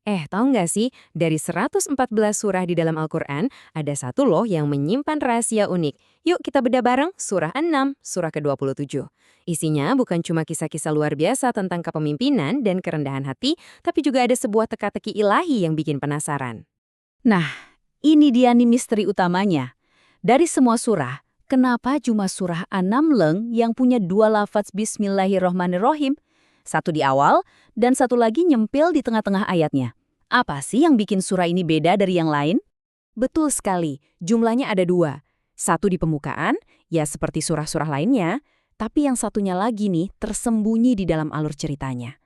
Tahu nggak sih, dari 114 surah di dalam Al-Quran, ada satu loh yang menyimpan rahasia unik. Yuk kita bedah bareng surah 6, surah ke-27. Isinya bukan cuma kisah-kisah luar biasa tentang kepemimpinan dan kerendahan hati, tapi juga ada sebuah teka-teki ilahi yang bikin penasaran. Nah, ini dia nih misteri utamanya. Dari semua surah, kenapa cuma surah An-Naml yang punya dua lafaz Bismillahirrohmanirrohim? Satu di awal, dan satu lagi nyempil di tengah-tengah ayatnya. Apa sih yang bikin surah ini beda dari yang lain? Betul sekali, jumlahnya ada dua. Satu di pembukaan, ya seperti surah-surah lainnya, tapi yang satunya lagi nih tersembunyi di dalam alur ceritanya.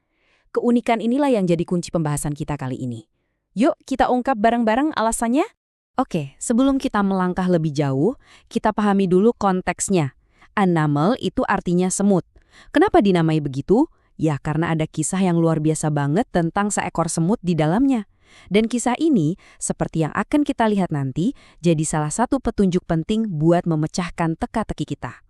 Keunikan inilah yang jadi kunci pembahasan kita kali ini. Yuk kita ungkap bareng-bareng alasannya? Oke, sebelum kita melangkah lebih jauh, kita pahami dulu konteksnya. An-Naml itu artinya semut. Kenapa dinamai begitu? Ya karena ada kisah yang luar biasa banget tentang seekor semut di dalamnya. Dan kisah ini, seperti yang akan kita lihat nanti, jadi salah satu petunjuk penting buat memecahkan teka-teki kita.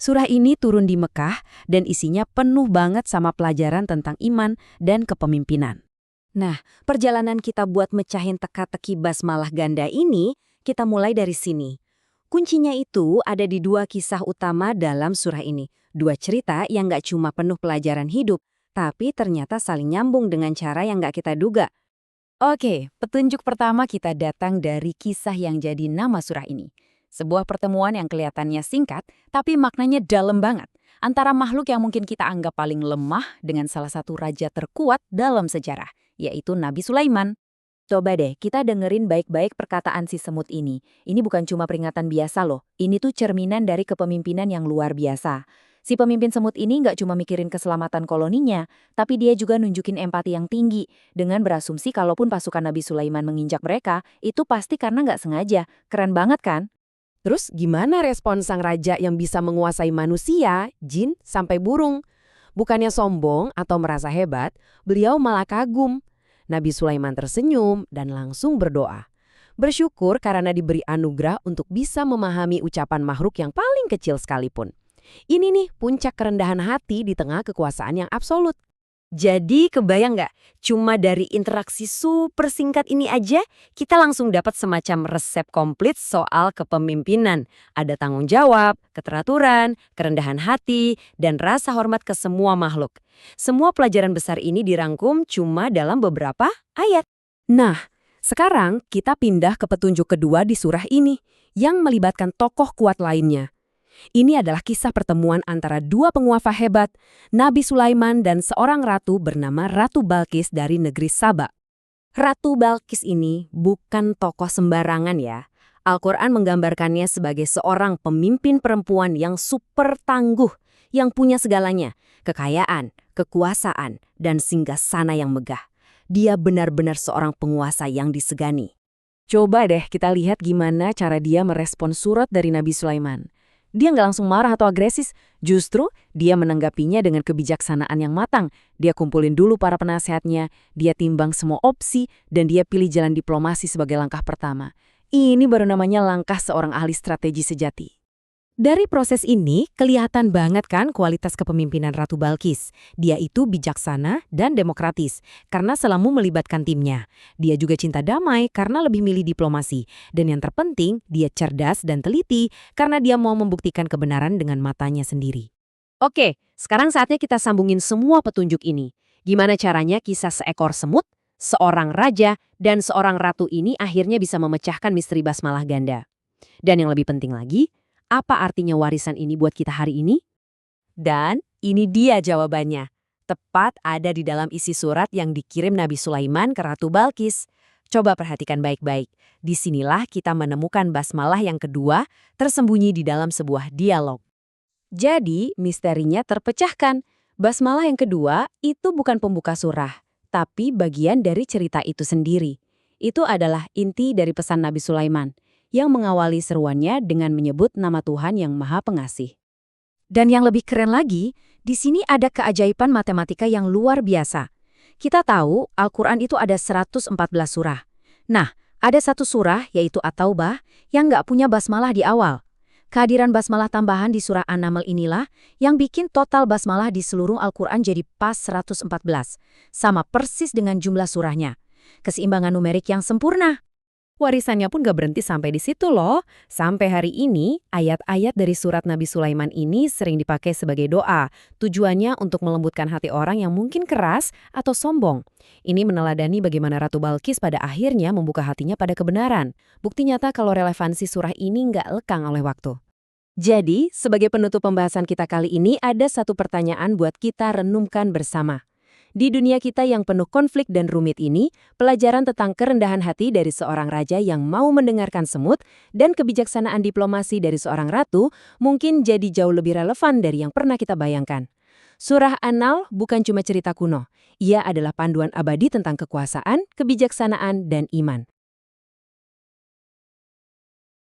Surah ini turun di Mekah dan isinya penuh banget sama pelajaran tentang iman dan kepemimpinan. Nah, perjalanan kita buat mecahin teka-teki basmalah ganda ini, kita mulai dari sini. Kuncinya itu ada di dua kisah utama dalam surah ini. Dua cerita yang nggak cuma penuh pelajaran hidup, tapi ternyata saling nyambung dengan cara yang nggak kita duga. Oke, petunjuk pertama kita datang dari kisah yang jadi nama surah ini. Sebuah pertemuan yang kelihatannya singkat, tapi maknanya dalam banget. Antara makhluk yang mungkin kita anggap paling lemah dengan salah satu raja terkuat dalam sejarah, yaitu Nabi Sulaiman. Coba deh, kita dengerin baik-baik perkataan si semut ini. Ini bukan cuma peringatan biasa loh, ini tuh cerminan dari kepemimpinan yang luar biasa. Si pemimpin semut ini nggak cuma mikirin keselamatan koloninya, tapi dia juga nunjukin empati yang tinggi, dengan berasumsi kalaupun pasukan Nabi Sulaiman menginjak mereka, itu pasti karena nggak sengaja. Keren banget kan? Terus gimana respon sang raja yang bisa menguasai manusia, jin, sampai burung? Bukannya sombong atau merasa hebat, beliau malah kagum. Nabi Sulaiman tersenyum dan langsung berdoa. Bersyukur karena diberi anugerah untuk bisa memahami ucapan makhluk yang paling kecil sekalipun. Ini nih puncak kerendahan hati di tengah kekuasaan yang absolut. Jadi kebayang nggak? Cuma dari interaksi super singkat ini aja, kita langsung dapat semacam resep komplit soal kepemimpinan. Ada tanggung jawab, keteraturan, kerendahan hati, dan rasa hormat ke semua makhluk. Semua pelajaran besar ini dirangkum cuma dalam beberapa ayat. Nah, sekarang kita pindah ke petunjuk kedua di surah ini, yang melibatkan tokoh kuat lainnya. Ini adalah kisah pertemuan antara dua penguasa hebat, Nabi Sulaiman dan seorang ratu bernama Ratu Balkis dari negeri Saba. Ratu Balkis ini bukan tokoh sembarangan ya. Al-Quran menggambarkannya sebagai seorang pemimpin perempuan yang super tangguh, yang punya segalanya, kekayaan, kekuasaan, dan singgasana yang megah. Dia benar-benar seorang penguasa yang disegani. Coba deh kita lihat gimana cara dia merespon surat dari Nabi Sulaiman. Dia nggak langsung marah atau agresif, justru dia menanggapinya dengan kebijaksanaan yang matang. Dia kumpulin dulu para penasehatnya, dia timbang semua opsi, dan dia pilih jalan diplomasi sebagai langkah pertama. Ini baru namanya langkah seorang ahli strategi sejati. Dari proses ini, kelihatan banget kan kualitas kepemimpinan Ratu Balkis. Dia itu bijaksana dan demokratis, karena selalu melibatkan timnya. Dia juga cinta damai karena lebih milih diplomasi. Dan yang terpenting, dia cerdas dan teliti karena dia mau membuktikan kebenaran dengan matanya sendiri. Oke, sekarang saatnya kita sambungin semua petunjuk ini. Gimana caranya kisah seekor semut, seorang raja, dan seorang ratu ini akhirnya bisa memecahkan misteri basmalah ganda. Dan yang lebih penting lagi, apa artinya warisan ini buat kita hari ini? Dan ini dia jawabannya. Tepat ada di dalam isi surat yang dikirim Nabi Sulaiman ke Ratu Balkis. Coba perhatikan baik-baik. Disinilah kita menemukan basmalah yang kedua tersembunyi di dalam sebuah dialog. Jadi, misterinya terpecahkan. Basmalah yang kedua itu bukan pembuka surah, tapi bagian dari cerita itu sendiri. Itu adalah inti dari pesan Nabi Sulaiman, yang mengawali seruannya dengan menyebut nama Tuhan yang Maha Pengasih. Dan yang lebih keren lagi, di sini ada keajaiban matematika yang luar biasa. Kita tahu Al-Quran itu ada 114 surah. Nah, ada satu surah yaitu At-Taubah yang nggak punya basmalah di awal. Kehadiran basmalah tambahan di surah An-Naml inilah yang bikin total basmalah di seluruh Al-Quran jadi pas 114, sama persis dengan jumlah surahnya. Keseimbangan numerik yang sempurna. Warisannya pun gak berhenti sampai di situ loh. Sampai hari ini, ayat-ayat dari surat Nabi Sulaiman ini sering dipakai sebagai doa. Tujuannya untuk melembutkan hati orang yang mungkin keras atau sombong. Ini meneladani bagaimana Ratu Balkis pada akhirnya membuka hatinya pada kebenaran. Bukti nyata kalau relevansi surah ini nggak lekang oleh waktu. Jadi, sebagai penutup pembahasan kita kali ini ada satu pertanyaan buat kita renungkan bersama. Di dunia kita yang penuh konflik dan rumit ini, pelajaran tentang kerendahan hati dari seorang raja yang mau mendengarkan semut dan kebijaksanaan diplomasi dari seorang ratu mungkin jadi jauh lebih relevan dari yang pernah kita bayangkan. Surah An-Naml bukan cuma cerita kuno, ia adalah panduan abadi tentang kekuasaan, kebijaksanaan, dan iman.